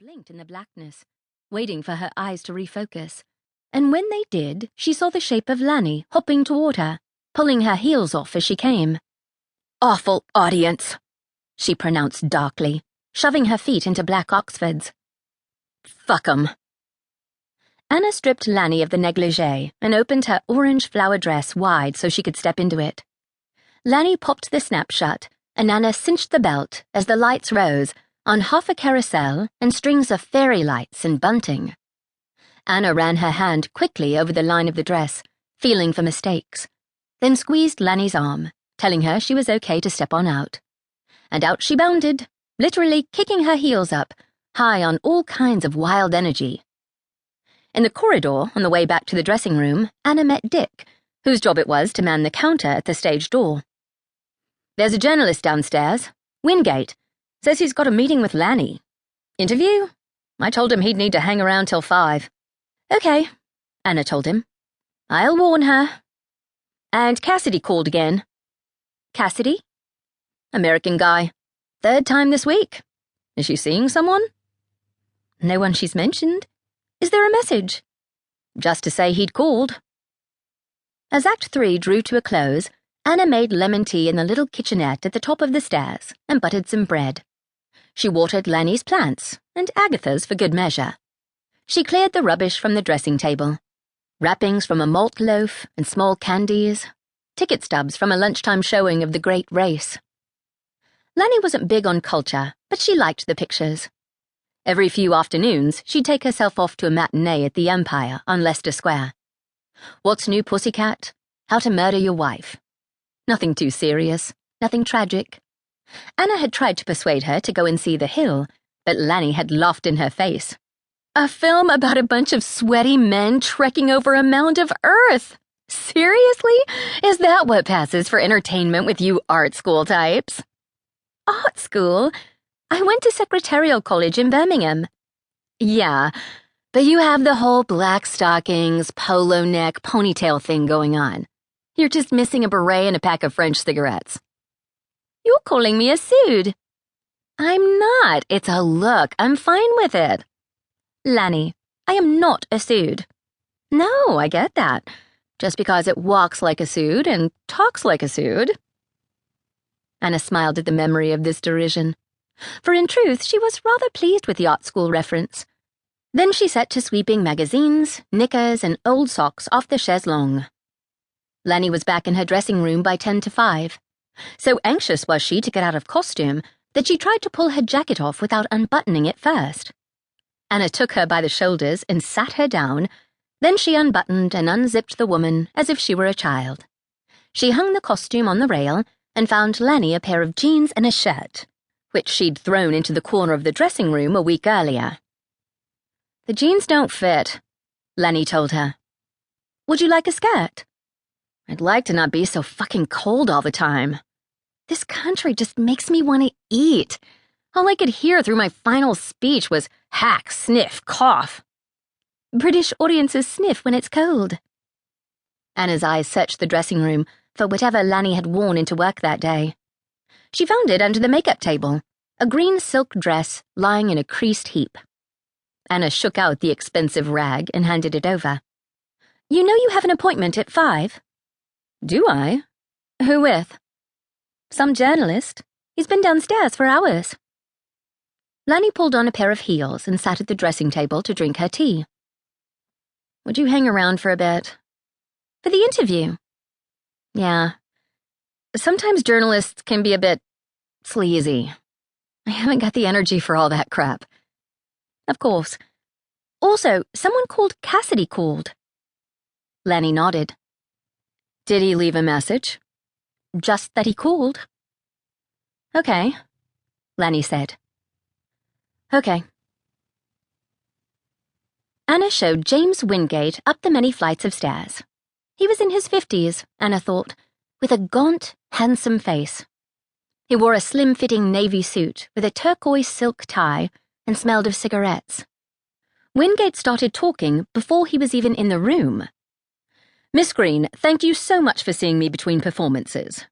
blinked in the blackness, waiting for her eyes to refocus, and when they did, she saw the shape of Lanny hopping toward her, pulling her heels off as she came. "Awful audience," she pronounced darkly, shoving her feet into black Oxfords. "Fuck 'em." Anna stripped Lanny of the negligee and opened her orange flower dress wide so she could step into it. Lanny popped the snap shut, and Anna cinched the belt as the lights rose on half a carousel and strings of fairy lights and bunting. Anna ran her hand quickly over the line of the dress, feeling for mistakes, then squeezed Lanny's arm, telling her she was okay to step on out. And out she bounded, literally kicking her heels up, high on all kinds of wild energy. In the corridor, on the way back to the dressing room, Anna met Dick, whose job it was to man the counter at the stage door. "There's a journalist downstairs, Wingate. Says he's got a meeting with Lanny. Interview? I told him he'd need to hang around till 5. "Okay," Anna told him. "I'll warn her." "And Cassidy called again." "Cassidy?" "American guy. 3rd time this week. Is she seeing someone?" "No one she's mentioned. Is there a message?" "Just to say he'd called." As Act 3 drew to a close, Anna made lemon tea in the little kitchenette at the top of the stairs and buttered some bread. She watered Lanny's plants, and Agatha's for good measure. She cleared the rubbish from the dressing table. Wrappings from a malt loaf and small candies. Ticket stubs from a lunchtime showing of The Great Race. Lanny wasn't big on culture, but she liked the pictures. Every few afternoons, she'd take herself off to a matinee at the Empire on Leicester Square. What's New, Pussycat? How to Murder Your Wife. Nothing too serious, nothing tragic. Anna had tried to persuade her to go and see The Hill, but Lanny had laughed in her face. "A film about a bunch of sweaty men trekking over a mound of earth. Seriously? Is that what passes for entertainment with you art school types?" "Art school? I went to Secretarial College in Birmingham." "Yeah, but you have the whole black stockings, polo neck, ponytail thing going on. You're just missing a beret and a pack of French cigarettes." "You're calling me a sude." "I'm not. It's a look. I'm fine with it." "Lanny, I am not a sude." "No, I get that. Just because it walks like a sude and talks like a sude." Anna smiled at the memory of this derision. For in truth, she was rather pleased with the art school reference. Then she set to sweeping magazines, knickers, and old socks off the chaise longue. Lanny was back in her dressing room by 10 to 5. So anxious was she to get out of costume that she tried to pull her jacket off without unbuttoning it first. Anna took her by the shoulders and sat her down, then she unbuttoned and unzipped the woman as if she were a child. She hung the costume on the rail and found Lanny a pair of jeans and a shirt, which she'd thrown into the corner of the dressing room a week earlier. "The jeans don't fit," Lanny told her. "Would you like a skirt?" "I'd like to not be so fucking cold all the time. This country just makes me want to eat. All I could hear through my final speech was hack, sniff, cough." "British audiences sniff when it's cold." Anna's eyes searched the dressing room for whatever Lanny had worn into work that day. She found it under the makeup table, a green silk dress lying in a creased heap. Anna shook out the expensive rag and handed it over. "You know you have an appointment at 5? "Do I? Who with?" "Some journalist. He's been downstairs for hours." Lanny pulled on a pair of heels and sat at the dressing table to drink her tea. "Would you hang around for a bit?" "For the interview?" "Yeah. Sometimes journalists can be a bit sleazy. I haven't got the energy for all that crap." "Of course. Also, someone called Cassidy called." Lanny nodded. "Did he leave a message?" "Just that he called." "Okay," Lanny said. "Okay." Anna showed James Wingate up the many flights of stairs. He was in his 50s, Anna thought, with a gaunt, handsome face. He wore a slim-fitting navy suit with a turquoise silk tie and smelled of cigarettes. Wingate started talking before he was even in the room. "Miss Green, thank you so much for seeing me between performances."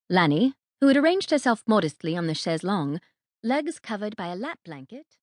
Lanny, who had arranged herself modestly on the chaise longue, legs covered by a lap blanket,